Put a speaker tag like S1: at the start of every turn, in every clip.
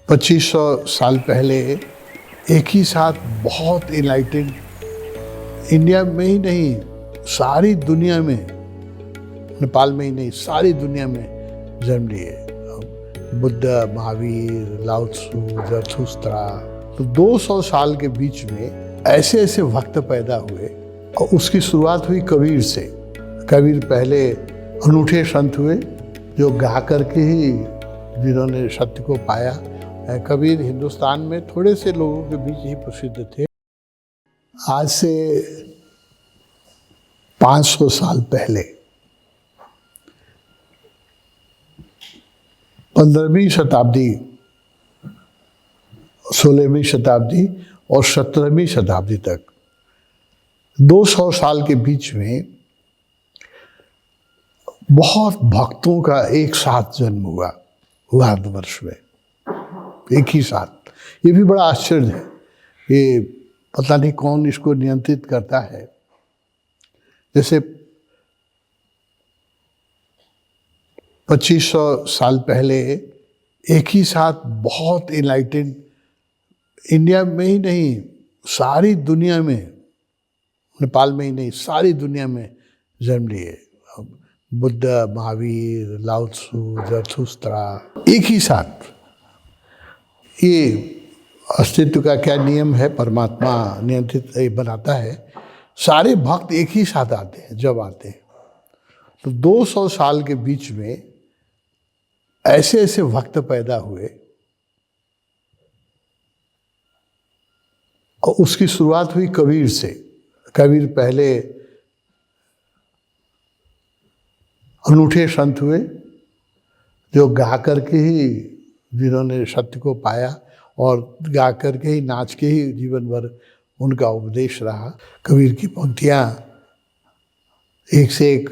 S1: 2500 साल पहले एक ही साथ बहुत इनलाइटेड इंडिया में ही नहीं सारी दुनिया में, नेपाल में ही नहीं सारी दुनिया में जन्म लिए। बुद्ध, महावीर, लाओ त्सु, जरथुस्त्रा। तो 200 साल के बीच में ऐसे ऐसे भक्त पैदा हुए और उसकी शुरुआत हुई कबीर से। कबीर पहले अनूठे संत हुए जो गा करके ही जिन्होंने सत्य को पाया। कबीर हिंदुस्तान में थोड़े से लोगों के बीच ही प्रसिद्ध थे। आज से 500 साल पहले 15वीं शताब्दी, 16वीं शताब्दी और 17वीं शताब्दी तक 200 साल के बीच में बहुत भक्तों का एक साथ जन्म हुआ भारतवर्ष में, एक ही साथ। ये भी बड़ा आश्चर्य है। ये पता नहीं कौन इसको नियंत्रित करता है। जैसे 2500 साल पहले एक ही साथ बहुत इनलाइटेड इंडिया में ही नहीं सारी दुनिया में, नेपाल में ही नहीं सारी दुनिया में जन्म लिए। बुद्ध, महावीर, लाओ त्सु, जरथुस्त्रा एक ही साथ। ये अस्तित्व का क्या नियम है, परमात्मा नियंत्रित बनाता है। सारे भक्त एक ही साथ आते हैं। जब आते हैं तो 200 साल के बीच में ऐसे ऐसे भक्त पैदा हुए और उसकी शुरुआत हुई कबीर से। कबीर पहले अनूठे संत हुए जो गा करके ही जिन्होंने सत्य को पाया और गा करके ही, नाच के ही जीवन भर उनका उपदेश रहा। कबीर की पंक्तियाँ एक से एक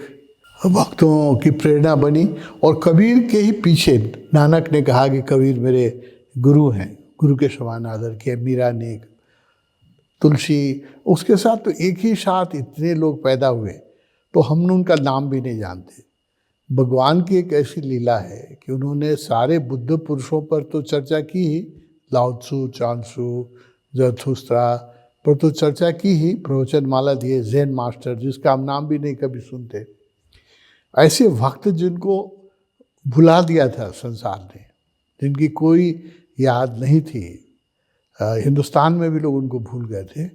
S1: भक्तों की प्रेरणा बनी और कबीर के ही पीछे नानक ने कहा कि कबीर मेरे गुरु हैं, गुरु के समान आदर किया। मीरा ने, तुलसी, उसके साथ तो एक ही साथ इतने लोग पैदा हुए तो हम उनका नाम भी नहीं जानते। भगवान की एक ऐसी लीला है कि उन्होंने सारे बुद्ध पुरुषों पर तो चर्चा की ही, लाओ त्सु, चांसु, जरथुस्त्रा पर तो चर्चा की ही, प्रवचन माला दिए, ज़ेन मास्टर जिसका हम नाम भी नहीं कभी सुनते। ऐसे भक्त जिनको भुला दिया था संसार ने, जिनकी कोई याद नहीं थी, हिंदुस्तान में भी लोग उनको भूल गए थे।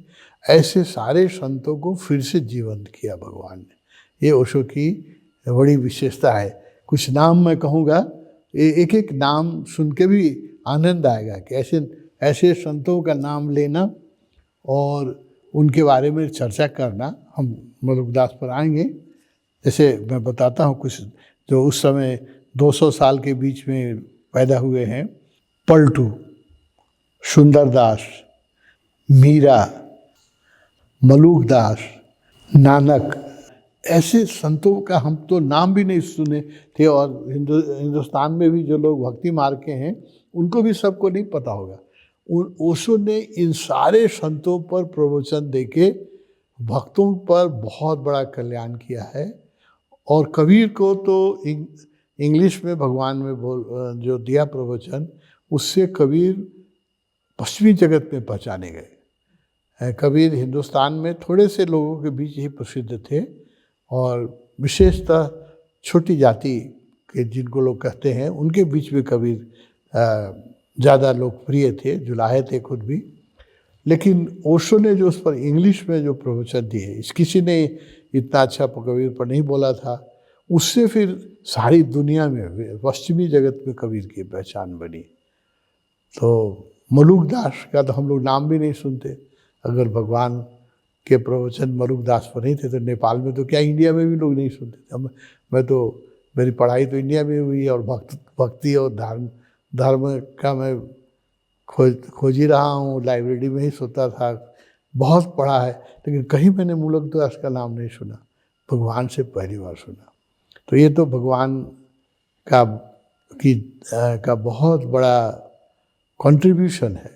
S1: ऐसे सारे संतों को फिर से जीवंत किया भगवान ने। ये ओशो की बड़ी विशेषता है। कुछ नाम मैं कहूँगा, एक एक नाम सुन के भी आनंद आएगा कि ऐसे ऐसे संतों का नाम लेना और उनके बारे में चर्चा करना। हम मलुकदास पर आएंगे। जैसे मैं बताता हूँ कुछ जो उस समय 200 साल के बीच में पैदा हुए हैं। पलटू, सुंदरदास, मीरा, मलुकदास, नानक, ऐसे संतों का हम तो नाम भी नहीं सुने थे। और हिंदुस्तान में भी जो लोग भक्ति मार्ग के हैं उनको भी सबको नहीं पता होगा। ओशो ने इन सारे संतों पर प्रवचन देके भक्तों पर बहुत बड़ा कल्याण किया है। और कबीर को तो इंग्लिश में भगवान में जो दिया प्रवचन, उससे कबीर पश्चिमी जगत में पहचाने गए। कबीर हिंदुस्तान में थोड़े से लोगों के बीच ही प्रसिद्ध थे और विशेषतः छोटी जाति के जिनको लोग कहते हैं उनके बीच में कबीर ज़्यादा लोकप्रिय थे, जुलाहे थे खुद भी। लेकिन ओशो ने जो उस पर इंग्लिश में जो प्रवचन दिए, किसी ने इतना अच्छा कबीर पर नहीं बोला था। उससे फिर सारी दुनिया में, पश्चिमी जगत में कबीर की पहचान बनी। तो मलुकदास का तो हम लोग नाम भी नहीं सुनते। अगर भगवान के प्रवचन मलुकदास पर नहीं थे तो नेपाल में तो क्या, इंडिया में भी लोग नहीं सुनते थे। मैं तो, मेरी पढ़ाई तो इंडिया में हुई और भक्ति और धर्म का मैं खोज ही रहा हूँ। लाइब्रेरी में ही सोता था, बहुत पढ़ा है, लेकिन कहीं मैंने मलुकदास का नाम नहीं सुना। भगवान से पहली बार सुना। तो ये तो भगवान का बहुत बड़ा कंट्रीब्यूशन है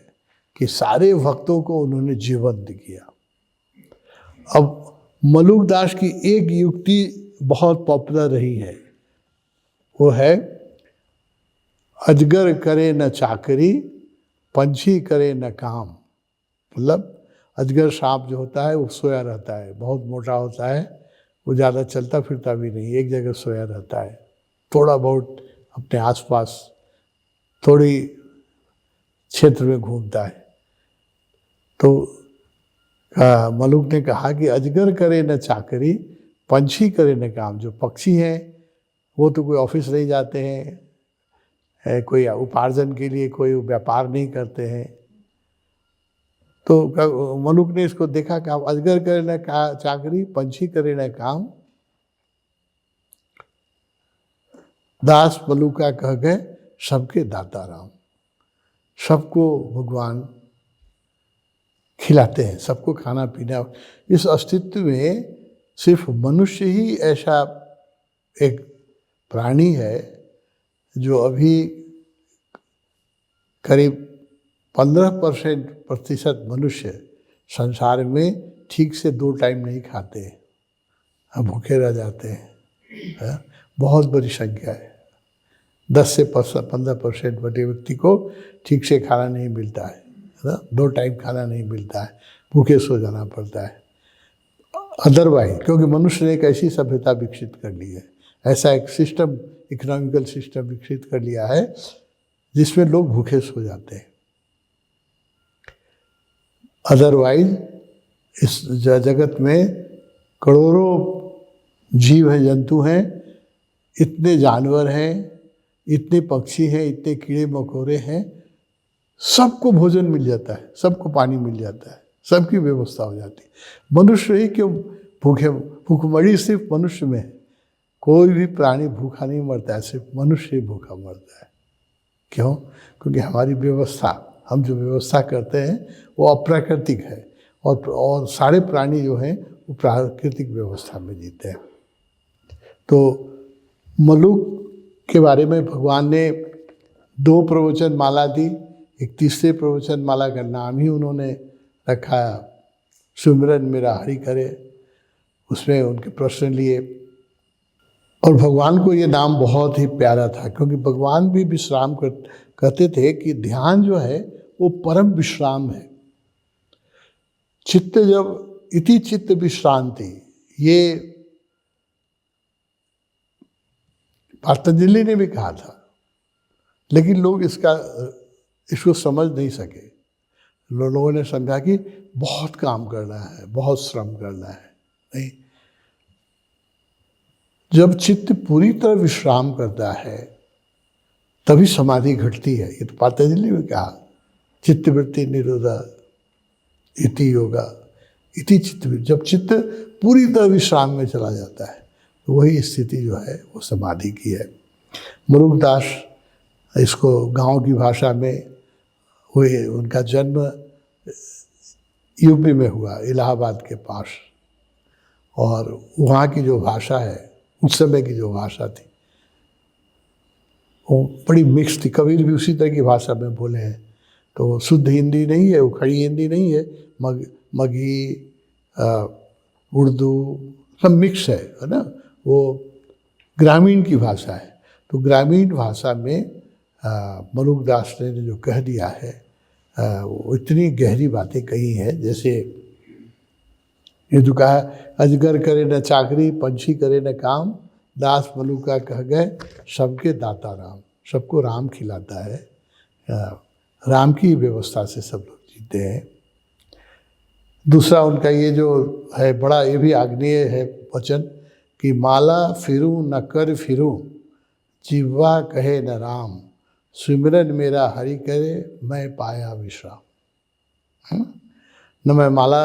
S1: कि सारे भक्तों को उन्होंने जीवंत किया। अब मलुकदास की एक युक्ति बहुत पॉपुलर रही है, वो है अजगर करे न चाकरी पंछी करे न काम, मतलब अजगर सांप जो होता है वो सोया रहता है, बहुत मोटा होता है, वो ज़्यादा चलता फिरता भी नहीं, एक जगह सोया रहता है, थोड़ा बहुत अपने आसपास थोड़ी क्षेत्र में घूमता है। तो मलुक ने कहा कि अजगर करे न चाकरी, पंछी करे न काम। जो पक्षी हैं वो तो कोई ऑफिस नहीं जाते हैं, कोई उपार्जन के लिए कोई व्यापार नहीं करते हैं। तो मलुक ने इसको देखा कि अजगर करे न चाकरी, पंछी करे न काम, दास मलुका कह गए सबके दाता राम। सबको भगवान खिलाते हैं, सबको खाना पीना। इस अस्तित्व में सिर्फ मनुष्य ही ऐसा एक प्राणी है जो अभी करीब 15% मनुष्य संसार में ठीक से 2 टाइम नहीं खाते हैं, भूखे रह जाते हैं। बहुत बड़ी संख्या है। 10 से 15% बड़े व्यक्ति को ठीक से खाना नहीं मिलता है ना, 2 टाइम खाना नहीं मिलता है, भूखे सो जाना पड़ता है। अदरवाइज क्योंकि मनुष्य ने एक ऐसी सभ्यता विकसित कर ली है, ऐसा एक सिस्टम, इकोनॉमिकल सिस्टम विकसित कर लिया है जिसमें लोग भूखे सो जाते हैं। अदरवाइज इस जगत में करोड़ों जीव हैं, जंतु हैं, इतने जानवर हैं, इतने पक्षी हैं, इतने कीड़े मकोड़े हैं, सबको भोजन मिल जाता है, सबको पानी मिल जाता है, सबकी व्यवस्था हो जाती है। मनुष्य ही क्यों भूखे, भूखमरी सिर्फ मनुष्य में है। कोई भी प्राणी भूखा नहीं मरता है, सिर्फ मनुष्य ही भूखा मरता है। क्यों? क्योंकि हमारी व्यवस्था, हम जो व्यवस्था करते हैं वो अप्राकृतिक है, और सारे प्राणी जो हैं वो प्राकृतिक व्यवस्था में जीते हैं। तो मलुक के बारे में भगवान ने 2 प्रवचन माला दी। एक तीसरे प्रवचन माला का नाम ही उन्होंने रखा सुमिरन मेरा हरि करे। उसमें उनके प्रश्न लिए, और भगवान को ये नाम बहुत ही प्यारा था, क्योंकि भगवान भी विश्राम कहते थे कि ध्यान जो है वो परम विश्राम है। चित्त जब इति चित्त विश्रांति, ये पतंजलि ने भी कहा था, लेकिन लोग इसको समझ नहीं सके। लोगों ने समझा कि बहुत काम करना है, बहुत श्रम करना है। नहीं, जब चित्त पूरी तरह विश्राम करता है तभी समाधि घटती है। ये तो पतंजलि ने कहा, चित्तवृत्ति निरोधा इति योगा इति चित्त। जब चित्त पूरी तरह विश्राम में चला जाता है तो वही स्थिति जो है वो समाधि की है। मुरुगदास, इसको गांव की भाषा में हुए, उनका जन्म यूपी में हुआ, इलाहाबाद के पास, और वहाँ की जो भाषा है, उस समय की जो भाषा थी वो बड़ी मिक्स थी। कबीर भी उसी तरह की भाषा में बोले हैं, तो शुद्ध हिंदी नहीं है, वो खड़ी हिंदी नहीं है, मगही, उर्दू सब मिक्स है ना। वो ग्रामीण की भाषा है। तो ग्रामीण भाषा में मुरुगदास ने जो कह दिया है वो इतनी गहरी बातें कही हैं। जैसे ये जो कहा, अजगर करे न चाकरी, पंछी करे न काम, दास मलुका कह गए सबके दाता राम। सबको राम खिलाता है, राम की व्यवस्था से सब लोग जीते हैं। दूसरा उनका ये जो है बड़ा, ये भी आग्नेय है वचन कि माला फिरूं न कर फिरूं, जिह्वा कहे न राम, सिमरन मेरा हरि करे, मैं पाया विश्राम। न मैं माला,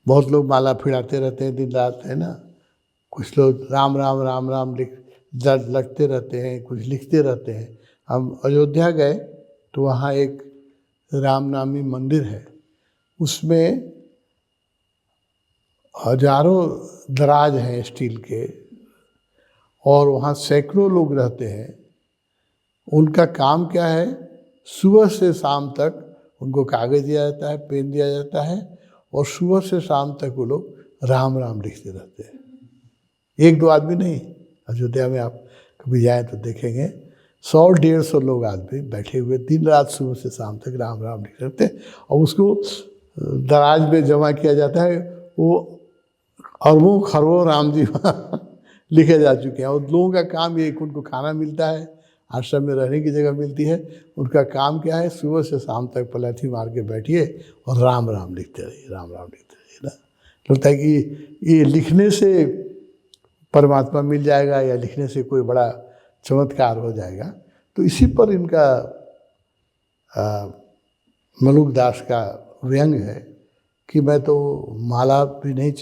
S1: बहुत लोग माला फिराते रहते हैं दिन रात, है ना। कुछ लोग राम राम राम राम लगते रहते हैं, कुछ लिखते रहते हैं। हम अयोध्या गए तो वहाँ एक राम नामी मंदिर है, उसमें हजारों दराज हैं स्टील के, और वहाँ सैकड़ों लोग रहते हैं। उनका काम क्या है, सुबह से शाम तक उनको कागज़ दिया जाता है, पेन दिया जाता है, और सुबह से शाम तक वो लोग राम राम लिखते रहते हैं। 1-2 आदमी नहीं, अयोध्या में आप कभी जाएं तो देखेंगे 100-150 लोग आदमी बैठे हुए दिन रात सुबह से शाम तक राम राम लिख रहे थे, और उसको दराज में जमा किया जाता है। वो अरबों खरबों राम जी लिखे जा चुके हैं। और लोगों का काम ये, उनको खाना मिलता है, आश्रम में रहने की जगह मिलती है, उनका काम क्या है, सुबह से शाम तक पलाथी मार के बैठिए और राम राम लिखते रहिए, राम राम लिखते रहिए ना। लगता है कि ये लिखने से परमात्मा मिल जाएगा या लिखने से कोई बड़ा चमत्कार हो जाएगा। तो इसी पर इनका मलुकदास का व्यंग है कि मैं तो माला भी नहीं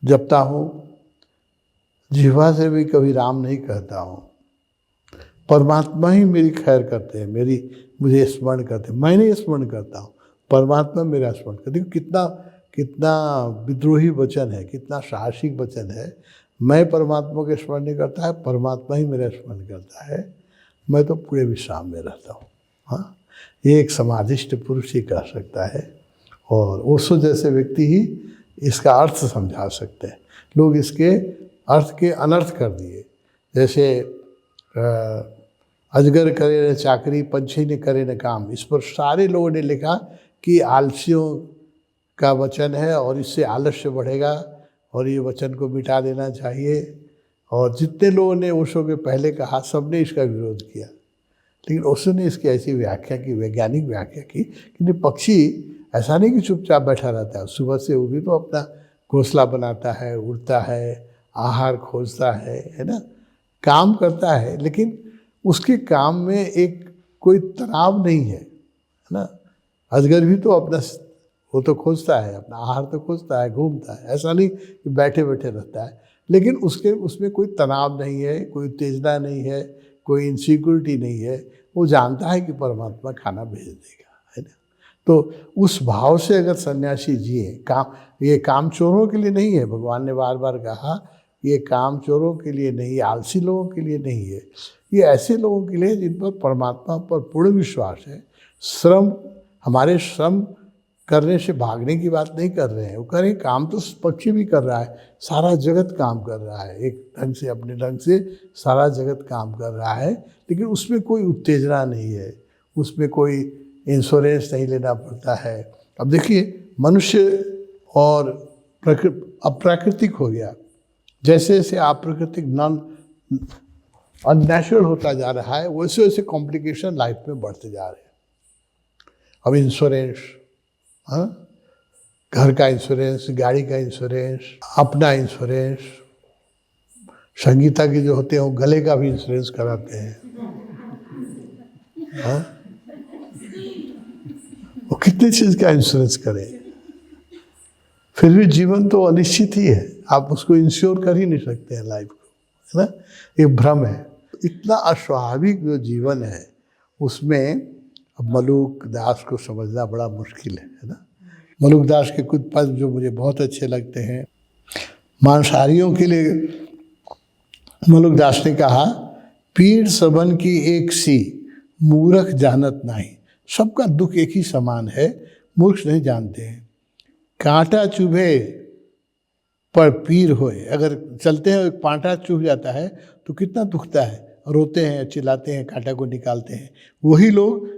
S1: जपता हूँ, जिह्वा से भी कभी राम नहीं कहता हूँ, परमात्मा ही मेरी खैर करते हैं, मुझे स्मरण करते हैं, मैं नहीं स्मरण करता हूँ, परमात्मा मेरा स्मरण करते हैं। कितना विद्रोही वचन है, कितना साहसिक वचन है। मैं परमात्मा के स्मरण नहीं करता है, परमात्मा ही मेरा स्मरण करता है, मैं तो पूरे विश्राम में रहता हूँ। हाँ, ये एक समाधिष्ट पुरुष ही कह सकता है, और ओशो जैसे व्यक्ति ही इसका अर्थ समझा सकते हैं। लोग इसके अर्थ के अनर्थ कर दिए, जैसे अजगर करे न चाकरी, पंछी ने करे न काम। इस पर सारे लोगों ने लिखा कि आलसियों का वचन है और इससे आलस्य बढ़ेगा और ये वचन को मिटा देना चाहिए। और जितने लोगों ने ओशो के पहले कहा, सबने इसका विरोध किया, लेकिन ओशो ने इसकी ऐसी व्याख्या की, वैज्ञानिक व्याख्या की कि पक्षी ऐसा नहीं कि चुपचाप बैठा रहता है, सुबह से वो भी तो अपना घोंसला बनाता है, उड़ता है, आहार खोजता है ना, काम करता है, लेकिन उसके काम में एक कोई तनाव नहीं है ना। अजगर भी तो अपना वो तो खोजता है, अपना आहार तो खोजता है, घूमता है, ऐसा नहीं कि बैठे बैठे रहता है, लेकिन उसमें कोई तनाव नहीं है, कोई उत्तेजना नहीं है, कोई इनसिक्योरिटी नहीं है। वो जानता है कि परमात्मा खाना भेज देगा, है ना। तो उस भाव से अगर सन्यासी जिए, ये काम चोरों के लिए नहीं है, भगवान ने बार बार कहा, ये काम चोरों के लिए नहीं, आलसी लोगों के लिए नहीं है, ये ऐसे लोगों के लिए जिन पर परमात्मा पर पूर्ण विश्वास है। हमारे श्रम करने से भागने की बात नहीं कर रहे हैं, वो कह रहे हैं काम तो पक्षी भी कर रहा है, सारा जगत काम कर रहा है, एक ढंग से, अपने ढंग से सारा जगत काम कर रहा है, लेकिन उसमें कोई उत्तेजना नहीं है, उसमें कोई इंश्योरेंस नहीं लेना पड़ता है। अब देखिए, मनुष्य और अप्राकृतिक हो गया, जैसे जैसे अप्राकृतिक अननेचुरल होता जा रहा है, वैसे वैसे कॉम्प्लिकेशन लाइफ में बढ़ते जा रहे हैं। अब इंश्योरेंस, हाँ, घर का इंश्योरेंस, गाड़ी का इंश्योरेंस, अपना इंश्योरेंस, संगीता के जो होते हैं वो गले का भी इंश्योरेंस कराते हैं, हाँ, वो कितनी चीज का इंश्योरेंस करें, फिर भी जीवन तो अनिश्चित ही है, आप उसको इंश्योर कर ही नहीं सकते हैं लाइफ को, है ना। ये भ्रम है। इतना अस्वाभाविक जो जीवन है उसमें अब मलुकदास को समझना बड़ा मुश्किल है ना। मलुकदास के कुछ पद जो मुझे बहुत अच्छे लगते हैं। मांसाहारियों के लिए मलुकदास ने कहा, पीड़ सबन की एक सी, मूर्ख जानत नहीं। सबका दुख एक ही समान है, मूर्ख नहीं जानते हैं। कांटा चुभे पर पीर होए, अगर चलते हैं एक कांटा चुभ जाता है तो कितना दुखता है, रोते हैं, चिल्लाते हैं, कांटा को निकालते हैं। वही लोग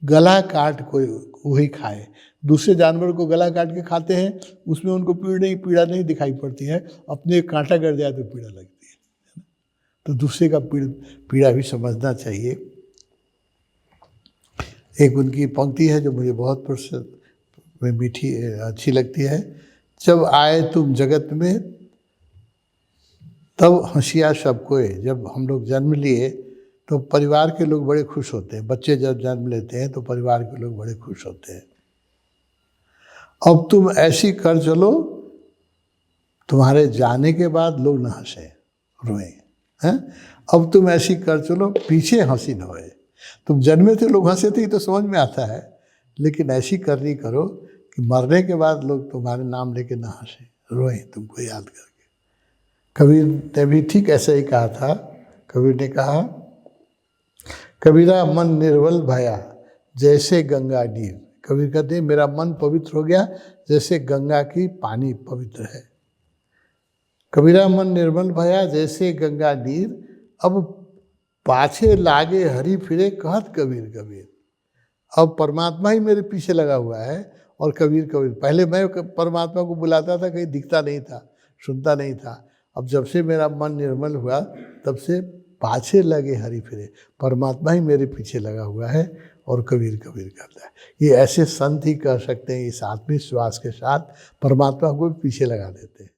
S1: गला काट को वही खाए, दूसरे जानवर को गला काट के खाते हैं, उसमें उनको पीड़ा नहीं दिखाई पड़ती है, अपने कांटा गड़ जाए तो पीड़ा लगती है। तो दूसरे का पीड़ा भी समझना चाहिए। एक उनकी पंक्ति है जो मुझे बहुत प्रसिद्ध, मीठी, अच्छी लगती है। जब आए तुम जगत में तब हंसिया सबको। जब हम लोग जन्म लिए तो परिवार के लोग बड़े खुश होते हैं, बच्चे जब जन्म लेते हैं तो परिवार के लोग बड़े खुश होते हैं। अब तुम ऐसी कर चलो, तुम्हारे जाने के बाद लोग न हंसे रोए, हैं। अब तुम ऐसी कर चलो, पीछे हंसी न होए। तुम जन्मे थे लोग हंसे थे, तो समझ में आता है, लेकिन ऐसी करनी करो कि मरने के बाद लोग तुम्हारे नाम लेके ना हंसे, रोए तुमको याद करके। कबीर ने भी ठीक ऐसा ही कहा था। कबीर ने कहा, कबीरा मन निर्मल भया जैसे गंगा नीर। कबीर कहते हैं, मेरा मन पवित्र हो गया जैसे गंगा की पानी पवित्र है। कबीरा मन निर्मल भया जैसे गंगा नीर, अब पाछे लागे हरि फिरे कहत कबीर कबीर। अब परमात्मा ही मेरे पीछे लगा हुआ है और कबीर कबीर। पहले मैं परमात्मा को बुलाता था, कहीं दिखता नहीं था, सुनता नहीं था। अब जब से मेरा मन निर्मल हुआ तब से पाछे लगे हरि फिरे, परमात्मा ही मेरे पीछे लगा हुआ है और कबीर कबीर करता है। ये ऐसे संत ही कर सकते हैं, इस आत्मविश्वास के साथ परमात्मा को भी पीछे लगा देते हैं।